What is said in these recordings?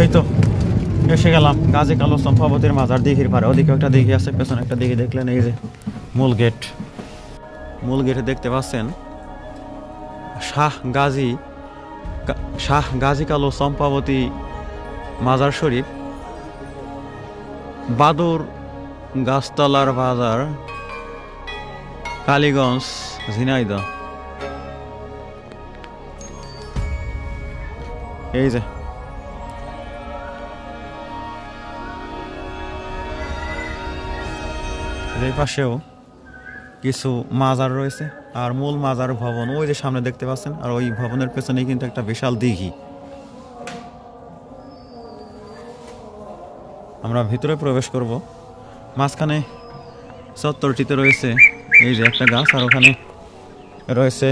এই তো এসে গেলাম গাজী কালো চম্পাবতীর মাজার দিঘির পারে। ওদিকে একটা দিঘি আছে, পেছনে একটা দিঘি দেখলেন। এই যে মূল গেট, মূল গেটে দেখতে পাচ্ছেন শাহ গাজী কালো চম্পাবতী মাজার শরীফ, বাদুর গাছতলার বাজার, কালীগঞ্জ, ঝিনাইদহ। এই যে এই পাশেও কিছু মাজার রয়েছে, আর মূল মাজার ভবন ওই যে সামনে দেখতে পাচ্ছেন। আর ওই ভবনের পেছনেই কিন্তু একটা বিশাল দিঘি। আমরা ভিতরে প্রবেশ করব। মাঝখানে চত্বরটিতে রয়েছে এই যে একটা গাছ, আর ওখানে রয়েছে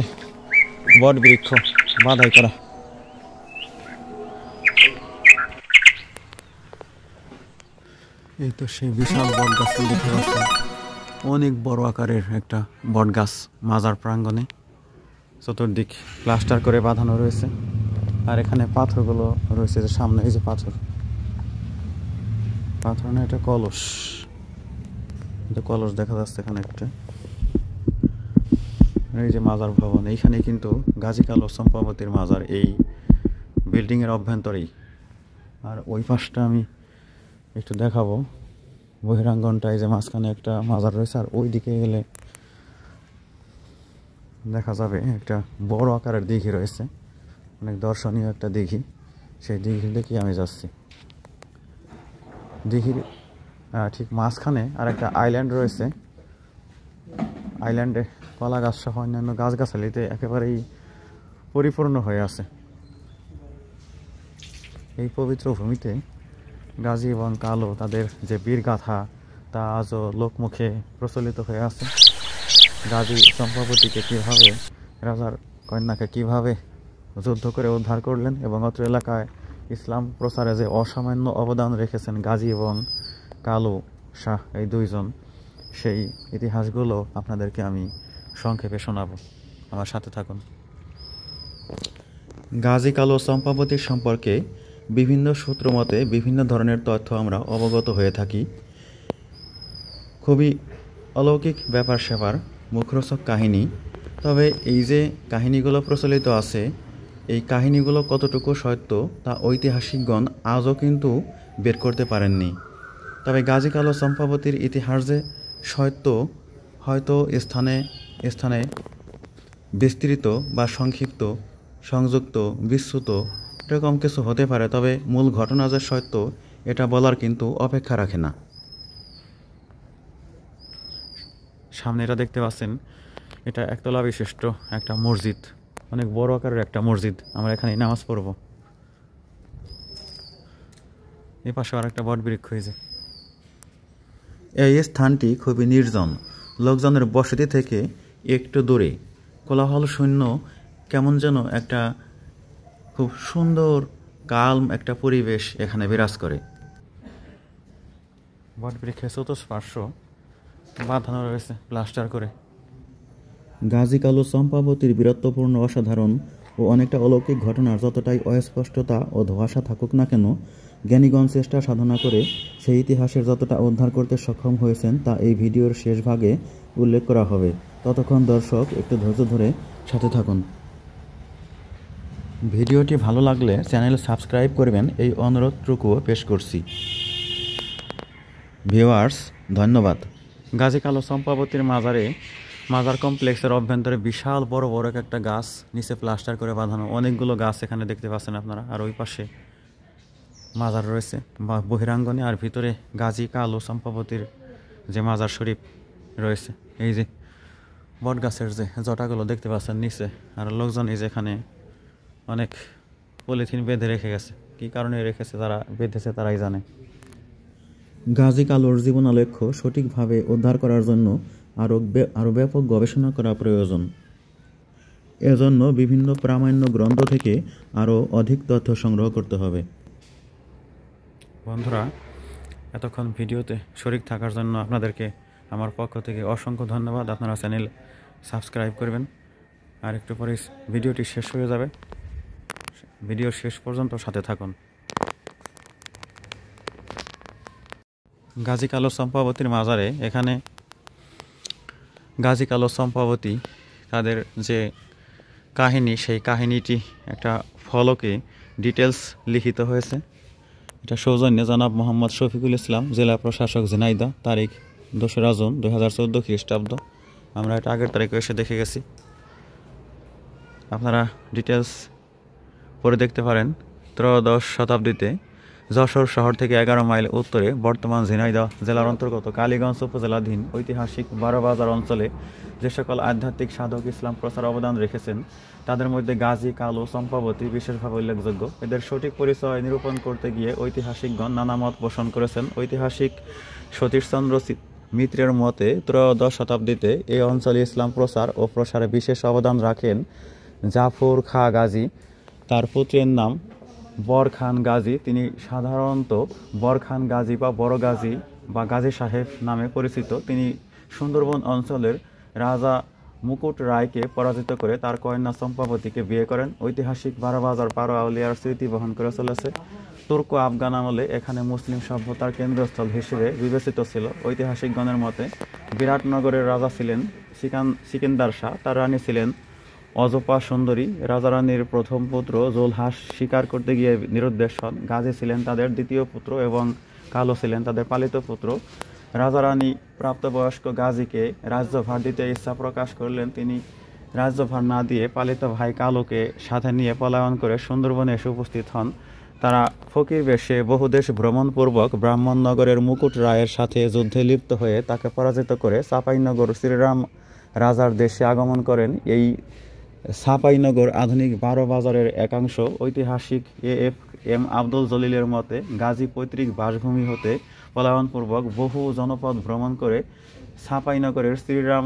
বট বৃক্ষ বাধাই করা। এই তো সেই বিশাল বট গাছটি দেখতে পাচ্ছেন, অনেক বড় আকারের একটা বট গাছ মাজার প্রাঙ্গণে। চতুর্দিক প্লাস্টার করে বাঁধানো রয়েছে, আর এখানে পাথরগুলো রয়েছে যে সামনে। এই যে পাথর না, এটা কলস, এটা কলস দেখা যাচ্ছে এখানে একটা। এই যে মাজার ভবন, এইখানে কিন্তু গাজী কালো চম্পাবতীর মাজার এই বিল্ডিংয়ের অভ্যন্তরেই। আর ওই পাশটা আমি একটু দেখাবো, বহিরাঙ্গনটা। এই যে মাঝখানে একটা মাজার রয়েছে, আর ওই দিকে গেলে দেখা যাবে একটা বড় আকারের দিঘি রয়েছে, অনেক দর্শনীয় একটা দিঘি। সেই দিঘির দিকে আমি যাচ্ছি। দিঘির ঠিক মাঝখানে আর একটা আইল্যান্ড রয়েছে। আইল্যান্ডে কলা গাছ সহ অন্যান্য গাছগাছালিতে একেবারেই পরিপূর্ণ হয়ে আছে। এই পবিত্র ভূমিতে গাজী এবং কালো তাদের যে বীরগাথা, তা আজও লোকমুখে প্রচলিত হয়ে আছে। গাজী চম্পাবতীকে কীভাবে, রাজার কন্যাকে কীভাবে যুদ্ধ করে উদ্ধার করলেন, এবং অত্র এলাকায় ইসলাম প্রচারে যে অসামান্য অবদান রেখেছেন গাজী এবং কালো শাহ এই দুইজন, সেই ইতিহাসগুলো আপনাদেরকে আমি সংক্ষেপে শোনাবো। আমার সাথে থাকুন। গাজী কালো চম্পাবতীর সম্পর্কে বিভিন্ন সূত্র মতে বিভিন্ন ধরনের তথ্য আমরা অবগত হয়ে থাকি। খুবই অলৌকিক ব্যাপার স্যাপার, মুখরোচক কাহিনী। তবে এই যে কাহিনীগুলো প্রচলিত আছে, এই কাহিনীগুলো কতটুকু সত্য তা ঐতিহাসিকগণ আজও কিন্তু বের করতে পারেননি। তবে গাজী কালো চম্পাবতীর ইতিহাস যে সত্য, হয়তো স্থানে স্থানে বিস্তৃত বা সংক্ষিপ্ত, সংযুক্ত, বিস্তৃত এরকম কিছু হতে পারে। তবে মূল ঘটনা যে সত্য, এটা বলার কিন্তু অপেক্ষা রাখে না। সামনে এটা দেখতে পাচ্ছেন, এটা একতলা বিশিষ্ট একটা মসজিদ, অনেক বড় আকারের একটা মসজিদ। আমরা এখানে নামাজ পড়ব। এই পাশে আর একটা বট বৃক্ষ হয়েছে। এই স্থানটি খুবই নির্জন, লোকজনের বসতি থেকে একটু দূরে, কোলাহল শূন্য, কেমন যেন একটা খুব সুন্দর কালম একটা পরিবেশ এখানে বিরাজ করে। বট বৃক্ষের চতুষ্পার্শ্ব বাঁধানো রয়েছে প্লাস্টার করে। গাজী কালো চম্পাবতীর বীরত্বপূর্ণ, অসাধারণ ও অনেকটা অলৌকিক ঘটনার যতটাই অস্পষ্টতা ও ধোঁয়াশা থাকুক না কেন, জ্ঞানীগণ চেষ্টা সাধনা করে সেই ইতিহাসের যতটা উদ্ধার করতে সক্ষম হয়েছেন তা এই ভিডিওর শেষ ভাগে উল্লেখ করা হবে। ততক্ষণ দর্শক একটু ধৈর্য ধরে সাথে থাকুন। ভিডিওটি ভালো লাগলে চ্যানেল সাবস্ক্রাইব করবেন, এই অনুরোধটুকুও পেশ করছি। ভিউয়ার্স, ধন্যবাদ। গাজী কালো চম্পাবতীর মাজার কমপ্লেক্সের অভ্যন্তরে বিশাল বড় বড় একটা গাছ, নিচে প্লাস্টার করে বাঁধানো অনেকগুলো গাছ এখানে দেখতে পাচ্ছেন আপনারা। আর ওই পাশে মাজার রয়েছে বা বহিরাঙ্গনে, আর ভিতরে গাজী কালো চম্পাবতীর যে মাজার শরীফ রয়েছে। এই যে বট গাছের যে জটাগুলো দেখতে পাচ্ছেন নিচে, আর লোকজন এই যে এখানে অনেক পলিথিন বেঁধে রেখে গেছে। কী কারণে রেখেছে, তারা বেঁধেছে তারাই জানে। গাজী কালোর জীবনালক্ষ্য সঠিকভাবে উদ্ধার করার জন্য আরও ব্যাপক গবেষণা করা প্রয়োজন। এজন্য বিভিন্ন প্রামাণ্য গ্রন্থ থেকে আরও অধিক তথ্য সংগ্রহ করতে হবে। বন্ধুরা, এতক্ষণ ভিডিওতে শরিক থাকার জন্য আপনাদেরকে আমার পক্ষ থেকে অসংখ্য ধন্যবাদ। আপনারা চ্যানেল সাবস্ক্রাইব করবেন। আর একটু পরে ভিডিওটি শেষ হয়ে যাবে, ভিডিও শেষ পর্যন্ত সাথে থাকুন। গাজী কালো চম্পাবতীর মাজারে এখানে গাজী কালো চম্পাবতী তাদের যে কাহিনী, সেই কাহিনীটি একটা ফলকে ডিটেলস লিখিত হয়েছে। এটা সৌজন্যে জনাব মোহাম্মদ শফিকুল ইসলাম, জেলা প্রশাসক, ঝিনাইদহ, তারিখ 2রা জুন 2014 খ্রিস্টাব্দ। আমরা এটা আগের তারিখে এসে দেখে গেছি, আপনারা ডিটেলস পড়ে দেখতে পারেন। ত্রয়োদশ শতাব্দীতে যশোর শহর থেকে 11 মাইল উত্তরে বর্তমান ঝিনাইদহ জেলার অন্তর্গত কালীগঞ্জ উপজেলাধীন ঐতিহাসিক বারোবাজার অঞ্চলে যে সকল আধ্যাত্মিক সাধক ইসলাম প্রচার অবদান রেখেছেন তাদের মধ্যে গাজী কালো চম্পাবতী বিশেষভাবে উল্লেখযোগ্য। এদের সঠিক পরিচয় নিরূপণ করতে গিয়ে ঐতিহাসিকগণ নানা মত পোষণ করেছেন। ঐতিহাসিক সতীশচন্দ্র মিত্রের মতে ত্রয়োদশ শতাব্দীতে এই অঞ্চলে ইসলাম প্রচার ও প্রসারে বিশেষ অবদান রাখেন জাফর খাঁ গাজী। তার পুত্রের নাম বরখান গাজী। তিনি সাধারণত বরখান গাজী বা বড় গাজী বা গাজী সাহেব নামে পরিচিত। তিনি সুন্দরবন অঞ্চলের রাজা মুকুট রায়কে পরাজিত করে তার কন্যা চম্পাবতীকে বিয়ে করেন। ঐতিহাসিক বারোবাজার বারো আউলিয়ার স্মৃতি বহন করে চলেছে। তুর্ক আফগান আমলে এখানে মুসলিম সভ্যতার কেন্দ্রস্থল হিসেবে বিবেচিত ছিল। ঐতিহাসিকগণের মতে বিরাটনগরের রাজা ছিলেন সিকেন্দার শাহ, তার রানী ছিলেন অজপা সুন্দরী। রাজা রানীর প্রথম পুত্র জোলহাস শিকার করতে গিয়ে নিরুদ্দেশ হন। গাজী ছিলেন তাদের দ্বিতীয় পুত্র এবং কালো ছিলেন তাদের পালিত পুত্র। রাজা রানী প্রাপ্তবয়স্ক গাজীকে রাজ্যভার দিতে ইচ্ছা প্রকাশ করলেন। তিনি রাজ্যভার না দিয়ে পালিত ভাই কালোকে সাথে নিয়ে পলায়ন করে সুন্দরবনে এসে উপস্থিত হন। তারা ফকির বেশে বহুদেশ ভ্রমণপূর্বক ব্রাহ্মণনগরের মুকুট রায়ের সাথে যুদ্ধে লিপ্ত হয়ে তাকে পরাজিত করে চাঁপাইনগর শ্রীরাম রাজার দেশে আগমন করেন। এই চাঁপাইনগর আধুনিক বারোবাজারের একাংশ। ঐতিহাসিক AFM আব্দুল জলিলের মতে গাজী পৈতৃক বাসভূমি হতে পলায়নপূর্বক বহু জনপদ ভ্রমণ করে চাঁপাইনগরের শ্রীরাম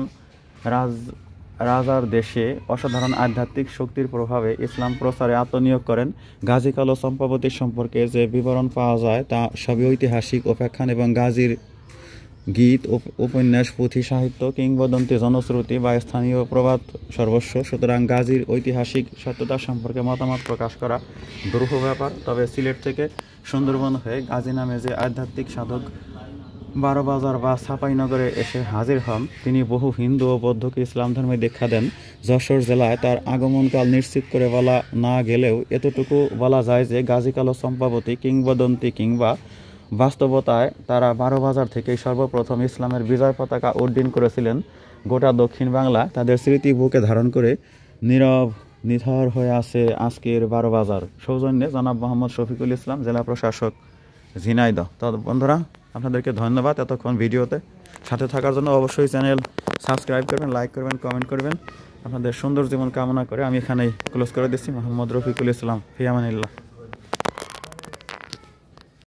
রাজার দেশে অসাধারণ আধ্যাত্মিক শক্তির প্রভাবে ইসলাম প্রচারে আত্মনিয়োগ করেন। গাজী কালো চম্পাবতীর সম্পর্কে যে বিবরণ পাওয়া যায় তা সবই ঐতিহাসিক উপাখ্যান এবং গাজীর গীত, উপন্যাস, পুঁথি সাহিত্য, কিংবদন্তি, জনশ্রুতি বা স্থানীয় প্রবাদ সর্বস্ব। সুতরাং গাজীর ঐতিহাসিক সত্যতা সম্পর্কে মতামত প্রকাশ করা দুরূহ ব্যাপার। তবে সিলেট থেকে সুন্দরবন হয়ে গাজী নামে যে আধ্যাত্মিক সাধক বারোবাজার বা চাঁপাইনগরে এসে হাজির হন, তিনি বহু হিন্দু ও বৌদ্ধকে ইসলাম ধর্মে দীক্ষা দেন। যশোর জেলায় তার আগমনকাল নিশ্চিত করে বলা না গেলেও এতটুকু বলা যায় যে গাজী কালো চম্পাবতী কিংবদন্তি কিংবা বাস্তবতায় তারা বারোবাজার থেকেই সর্বপ্রথম ইসলামের বিজয় পতাকা উড্ডীন করেছিলেন। গোটা দক্ষিণ বাংলা তাদের স্মৃতি বুকে ধারণ করে নীরব নিথর হয়ে আছে আজকের বারোবাজার। সৌজন্যে জনাব মোহাম্মদ শফিকুল ইসলাম, জেলা প্রশাসক, ঝিনাইদহ। তো বন্ধুরা, আপনাদেরকে ধন্যবাদ এতক্ষণ ভিডিওতে সাথে থাকার জন্য। অবশ্যই চ্যানেল সাবস্ক্রাইব করবেন, লাইক করবেন, কমেন্ট করবেন। আপনাদের সুন্দর জীবন কামনা করে আমি এখানেই ক্লোজ করে দিচ্ছি। মোহাম্মদ রফিকুল ইসলাম, ফি আমানিল্লাহ।